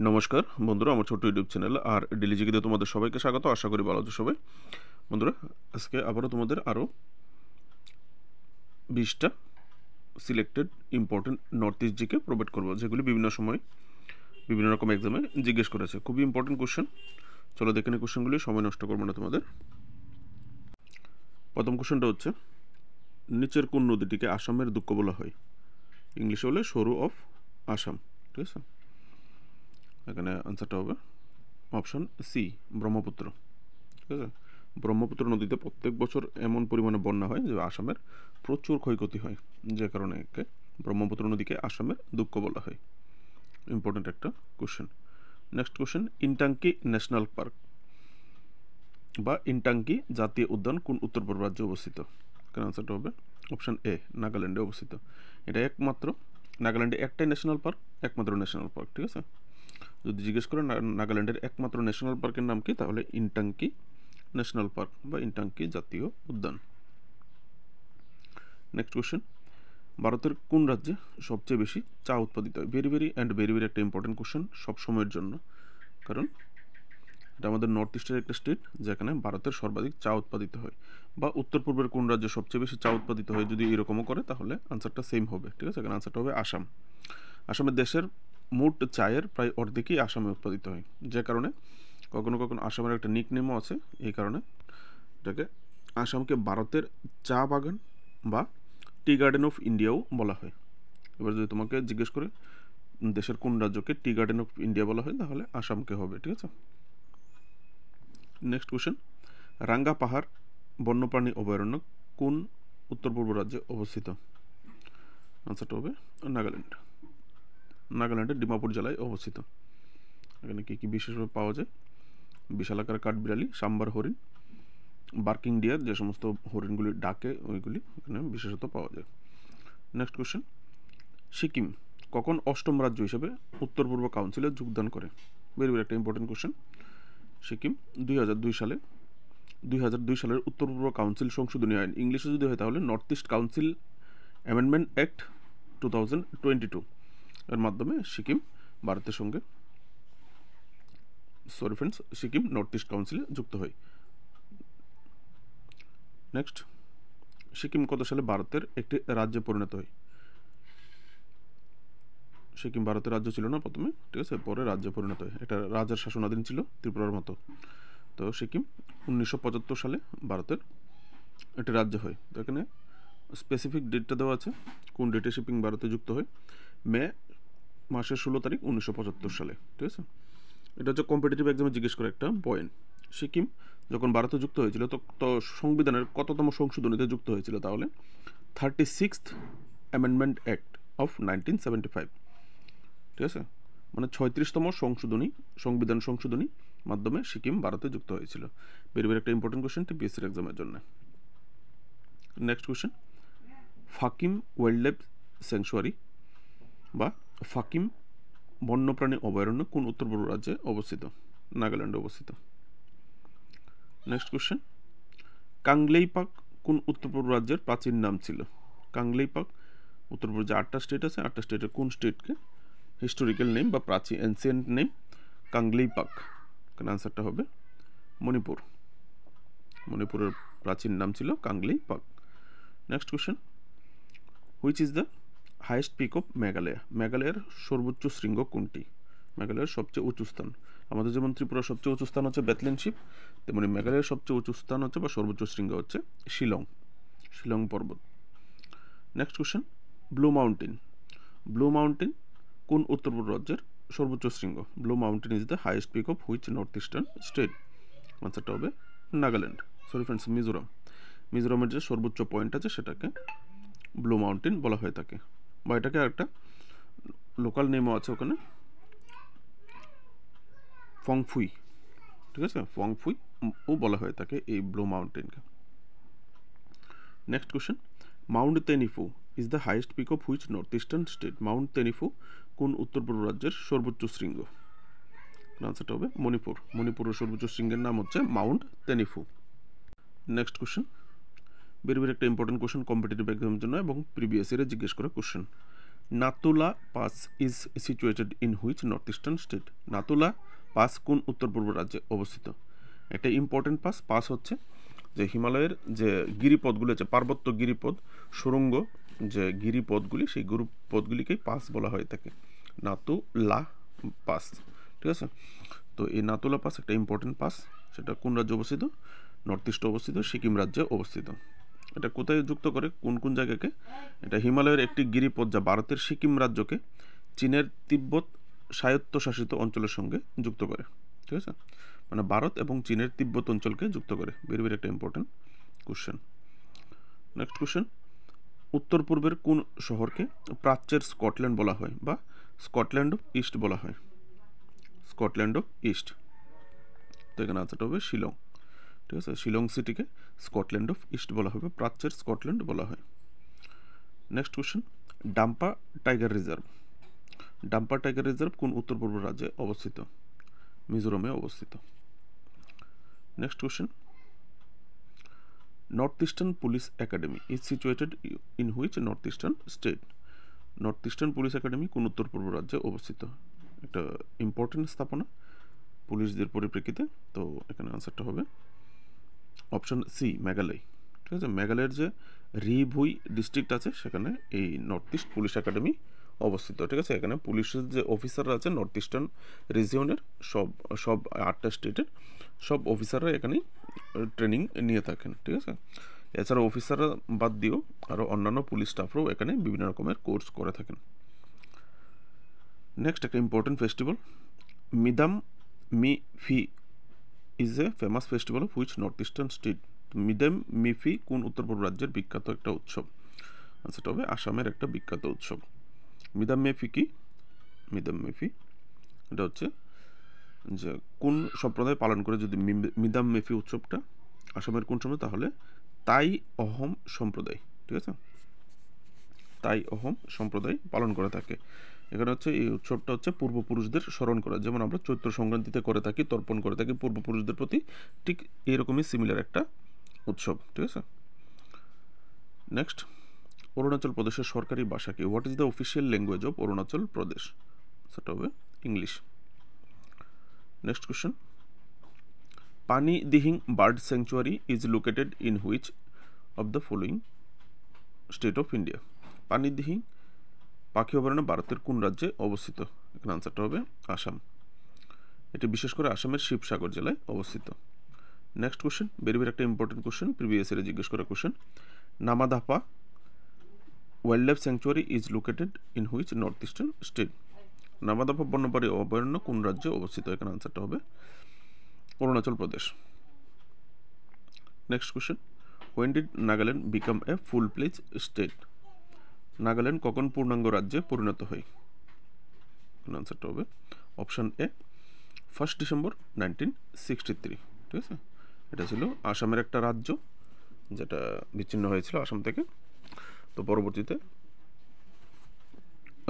নমস্কার বন্ধুরা, আমার ছোট্ট ইউটিউব চ্যানেল আর ডেলি জিকেতে তোমাদের সবাইকে স্বাগত। আশা করি ভালো আছো সবাই। বন্ধুরা, আজকে আবারও তোমাদের আরও 20টা selected important North East GK provide করবো, যেগুলি বিভিন্ন সময় বিভিন্ন রকম এক্সামে জিজ্ঞেস করেছে। খুবই ইম্পর্টেন্ট কোশ্চেন। চলো দেখে নিই কোশ্চেনগুলি, সময় নষ্ট করবো না তোমাদের। প্রথম কোশ্চেনটা হচ্ছে, নিচের কোন নদীটিকে আসামের দুঃখ বলা হয়? ইংলিশে হলে সরু অফ আসাম। ঠিক আছে, এখানে আনসারটা হবে অপশন সি, ব্রহ্মপুত্র। ঠিক আছে, ব্রহ্মপুত্র নদীতে প্রত্যেক বছর এমন পরিমাণে বন্যা হয় যে আসামের প্রচুর ক্ষয়ক্ষতি হয়, যে কারণে একে ব্রহ্মপুত্র নদীকে আসামের দুঃখ বলা হয়। ইম্পর্টেন্ট একটা question. Next question, Intanki national park বা ইনটাঙ্কি জাতীয় উদ্যান কোন উত্তর পূর্ব রাজ্যে অবস্থিত? এখানে আনসারটা হবে অপশন এ, নাগাল্যান্ডে অবস্থিত। এটা একমাত্র নাগাল্যান্ডে একটাই ন্যাশনাল পার্ক, একমাত্র ন্যাশনাল পার্ক। ঠিক আছে, যদি জিজ্ঞেস করে নাগাল্যান্ডের একমাত্র ন্যাশনাল পার্কের নাম কি, তাহলে ইনটাঙ্কি ন্যাশনাল পার্ক বা ইনটাঙ্কি জাতীয় উদ্যান। নেক্সট কোশ্চেন, ভারতের কোন রাজ্যে সবচেয়ে বেশি চা উৎপাদিত হয়? ভেরি ভেরি একটা ইম্পর্টেন্ট কোশ্চেন সব সময়ের জন্য, কারণ এটা আমাদের নর্থ ইস্টের একটা স্টেট যেখানে ভারতের সর্বাধিক চা উৎপাদিত হয়। বা উত্তর পূর্বের কোন রাজ্যে সবচেয়ে বেশি চা উৎপাদিত হয়, যদি এরকমও করে তাহলে আনসারটা সেম হবে। ঠিক আছে, এখানে আনসারটা হবে আসাম। আসামের দেশের মোট চায়ের প্রায় অর্ধেকই আসামে উৎপাদিত হয়, যে কারণে কখনো কখনো আসামের একটা নিক নেমও আছে। এই কারণে এটাকে আসামকে ভারতের চা বাগান বা টি গার্ডেন অফ ইন্ডিয়াও বলা হয়। এবার যদি তোমাকে জিজ্ঞেস করে দেশের কোন রাজ্যকে টি গার্ডেন অফ ইন্ডিয়া বলা হয়, তাহলে আসামকে হবে। ঠিক আছে, নেক্সট কোশ্চেন, রাঙ্গা পাহাড় বন্যপ্রাণী অভয়ারণ্য কোন উত্তর পূর্ব রাজ্যে অবস্থিত? আনসারটা হবে নাগাল্যান্ড। নাগাল্যান্ডের ডিমাপুর জেলায় অবস্থিত। এখানে কী কী বিশেষভাবে পাওয়া যায়? বিশালাকার কাঠবিড়ালি, সাম্বার হরিণ, বার্কিং ডিয়ার, যে সমস্ত হরিণগুলি ডাকে ওইগুলি এখানে বিশেষত পাওয়া যায়। নেক্সট কোশ্চেন, সিকিম কখন অষ্টম রাজ্য হিসেবে উত্তর পূর্ব কাউন্সিলে যোগদান করে? ভেরি একটা ইম্পর্টেন্ট কোশ্চেন। সিকিম 2002 সালের উত্তর পূর্ব কাউন্সিল সংশোধনী আইন, ইংলিশে যদি হয় তাহলে north east council amendment act 2022 এর মাধ্যমে সিকিম ভারতের সঙ্গে সিকিম নর্থ ইস্ট কাউন্সিলে যুক্ত হয়। নেক্সট, সিকিম কত সালে ভারতের একটি রাজ্যে পরিণত হয়? সিকিম ভারতের রাজ্য ছিল না প্রথমে, ঠিক আছে, পরে রাজ্যে পরিণত হয়। এটা রাজার শাসনাধীন ছিল ত্রিপুরার মতো। তো সিকিম 1975 সালে ভারতের একটি রাজ্য হয়। তো এখানে স্পেসিফিক ডেটটা দেওয়া আছে, কোন ডেটে সিকিম ভারতে যুক্ত হয়। মে মাসের 16 তারিখ 1975 সালে। ঠিক আছে, এটা হচ্ছে কম্পিটিটিভ এক্সামে জিজ্ঞেস করে একটা পয়েন্ট। সিকিম যখন ভারতে যুক্ত হয়েছিল তো সংবিধানের কততম সংশোধনীতে যুক্ত হয়েছিল? তাহলে 36th অ্যামেন্ডমেন্ট অ্যাক্ট অফ 1975। ঠিক আছে, মানে 36তম সংবিধান সংশোধনী মাধ্যমে সিকিম ভারতে যুক্ত হয়েছিল। ভেরি একটা ইম্পর্টেন্ট কোশ্চেন টিপিএসসির এক্সামের জন্য। Next question, Fakim wildlife life স্যাংচুয়ারি বা ফাকিম বন্যপ্রাণী অভয়ারণ্য কোন উত্তর পূর্ব রাজ্যে অবস্থিত? নাগাল্যান্ডে অবস্থিত। নেক্সট কোশ্চেন, কাংলেইপাক কোন উত্তর পূর্ব রাজ্যের প্রাচীন নাম ছিল? কাংলেইপাক উত্তর পূর্ব যে 8টা স্টেট আছে, 8টা স্টেটের কোন স্টেটকে হিস্টোরিক্যাল নেম বা প্রাচীন এনসিয়েন্ট নেম কাংলেইপাক? কারণ আনসারটা হবে মণিপুর। মণিপুরের প্রাচীন নাম ছিল Kangleipak. Next question, which is the highest peak of Meghalaya? মেঘালয়ের সর্বোচ্চ শৃঙ্গ কোনটি? মেঘালয়ের সবচেয়ে উঁচু স্থান, আমাদের যেমন ত্রিপুরার সবচেয়ে উঁচু স্থান হচ্ছে বেতলেনশিপ, তেমনি মেঘালয়ের সবচেয়ে উঁচু স্থান হচ্ছে বা সর্বোচ্চ শৃঙ্গ হচ্ছে শিলং পর্বত। নেক্সট কোশ্চেন, ব্লু মাউন্টেন কোন উত্তর পূর্ব রাজ্যের সর্বোচ্চ শৃঙ্গ? Blue mountain is the highest peak of which north eastern state? আনসারটা হবে নাগাল্যান্ড, মিজোরামের যে সর্বোচ্চ পয়েন্ট আছে সেটাকে ব্লু মাউন্টেন বলা হয়ে থাকে, বা এটাকে একটা লোকাল নেমও আছে ওখানে, ফংফুই। ঠিক আছে, ফংফুই ও বলা হয়ে থাকে এই ব্লু মাউন্টেনকে। Next question, mount Teniphu is the highest peak of which north eastern state? Mount Teniphu কোন উত্তর পূর্ব রাজ্যের সর্বোচ্চ শৃঙ্গ? আনসারটা হবে মণিপুরের সর্বোচ্চ শৃঙ্গের নাম হচ্ছে মাউন্ট তেনিফু। নেক্সট কোশ্চেন, ভেরি একটা ইম্পর্টেন্ট কোশ্চেন কম্পিটিটিভ এক্সামের জন্য এবং প্রিভিয়াস ইয়ারে জিজ্ঞেস করা question. নাতুলা pass is situated in which north eastern state? নাতুলা pass কোন উত্তর পূর্ব রাজ্যে অবস্থিত? একটা ইম্পর্টেন্ট পাস হচ্ছে যে হিমালয়ের যে গিরিপথগুলি আছে, পার্বত্য গিরিপথ, সুড়ঙ্গ যে গিরিপথগুলি, সেই গিরিপথগুলিকেই পাস বলা হয়ে থাকে, নাতুলা পাস। ঠিক আছে, তো এই নাতুলা পাস একটা ইম্পর্টেন্ট পাস। সেটা কোন রাজ্যে অবস্থিত? নর্থ ইস্টে অবস্থিত, সিকিম রাজ্যে অবস্থিত। এটা কোথায় যুক্ত করে, কোন কোন জায়গাকে? এটা হিমালয়ের একটি গিরিপথ যা ভারতের সিকিম রাজ্যকে চীনের তিব্বত স্বায়ত্তশাসিত অঞ্চলের সঙ্গে যুক্ত করে। ঠিক আছে, মানে ভারত এবং চীনের তিব্বত অঞ্চলকে যুক্ত করে। ভেরি ভেরি একটা ইম্পর্টেন্ট কোশ্চেন। নেক্সট কোশ্চেন, উত্তর পূর্বের কোন শহরকে প্রাচ্যের স্কটল্যান্ড বলা হয় বা স্কটল্যান্ড অফ ইস্ট বলা হয়? Scotland of east. তো এখানে আনসারটা হবে শিলং। ঠিক আছে, শিলং সিটিকে স্কটল্যান্ড অফ ইস্ট বলা হবে, প্রাচ্যের স্কটল্যান্ড বলা হয়। Next question, Tampa tiger reserve. Tampa tiger reserve কোন উত্তর পূর্ব রাজ্যে অবস্থিত? মিজোরামে অবস্থিত। Next question, north eastern police academy is situated in which north eastern state? North eastern police academy কোন উত্তর পূর্ব রাজ্যে অবস্থিত? একটা ইম্পর্টেন্ট স্থাপনা পুলিশদের পরিপ্রেক্ষিতে। তো এখানে আনসারটা হবে অপশন সি, মেঘালয়। ঠিক আছে, মেঘালয়ের যে রিভুই ডিস্ট্রিক্ট আছে সেখানে এই নর্থ ইস্ট পুলিশ একাডেমি অবস্থিত। ঠিক আছে, এখানে পুলিশের যে অফিসাররা আছে নর্থ ইস্টার্ন রিজিয়নের সব 8টা স্টেটের সব অফিসাররা এখানেই ট্রেনিং নিয়ে থাকেন। ঠিক আছে, এছাড়া অফিসাররা বাদ দিয়েও আরও অন্যান্য পুলিশ স্টাফরাও এখানে বিভিন্ন রকমের কোর্স করে থাকেন। নেক্সট একটা important festival, Medam Me Phi is a famous festival of which north eastern state? Medam Me Phi কোন উত্তর পূর্ব রাজ্যের বিখ্যাত একটা উৎসব? সেটা হবে আসামের একটা বিখ্যাত উৎসব। মিদাম মে ফি কি? মিদাম মে ফি এটা হচ্ছে যে কোন সম্প্রদায় পালন করে, যদি মিদাম মে ফি উৎসবটা আসামের কোন সময়, তাহলে তাই অহোম সম্প্রদায়। ঠিক আছে, তাই অহোম সম্প্রদায় পালন করে থাকে। এখানে হচ্ছে এই উৎসবটা হচ্ছে পূর্বপুরুষদের স্মরণ করা, যেমন আমরা চৈত্র সংক্রান্তিতে করে থাকি, তর্পণ করে থাকি পূর্বপুরুষদের প্রতি, ঠিক এইরকমই সিমিলার একটা উৎসব। ঠিক আছে, নেক্সট, অরুণাচল প্রদেশের সরকারি ভাষা কি? What is the official language of Arunachal Pradesh? সেটা হবে English. Next question, Pani Dihing bird sanctuary is located in which of the following state of India? Pani Dihing পাখি অভয়ারণ্য ভারতের কোন রাজ্যে অবস্থিত? এখানে আনসারটা হবে আসাম। এটি বিশেষ করে আসামের শিবসাগর জেলায় অবস্থিত। নেক্সট কোশ্চেন, ভেরি ভেরি একটা ইম্পর্টেন্ট কোশ্চেন, প্রিভিয়াস ইয়ারে জিজ্ঞেস করা question, Namdapha wild life sanctuary is located in which north eastern state? Namdapha বন্যপ্রাণী অভয়ারণ্য কোন রাজ্যে অবস্থিত? এখানে আনসারটা হবে Arunachal Pradesh. Next question, when did Nagaland become a full fledged state? Nagaland কখন পূর্ণাঙ্গ রাজ্যে পরিণত হয়? আনসারটা হবে অপশন এ, 1 ডিসেম্বর 1963। ঠিক আছে, এটা ছিল আসামের একটা রাজ্য যেটা বিচ্ছিন্ন হয়েছিল আসাম থেকে, তো পরবর্তীতে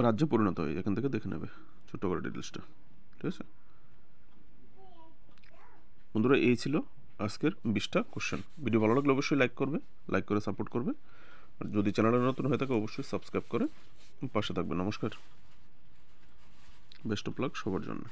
রাজ্যে পরিণত হয়। এখান থেকে দেখে নেবে ছোট্ট করে ডিটেলসটা। ঠিক আছে বন্ধুরা, এই ছিল আজকের 20টা কোশ্চেন। ভিডিও ভালো লাগলে অবশ্যই লাইক করবে, লাইক করে সাপোর্ট করবে। আর যদি চ্যানেলে নতুন হয়ে থাকে অবশ্যই সাবস্ক্রাইব করে পাশে থাকবে। নমস্কার, বেস্ট অফ লাক সবার জন্য।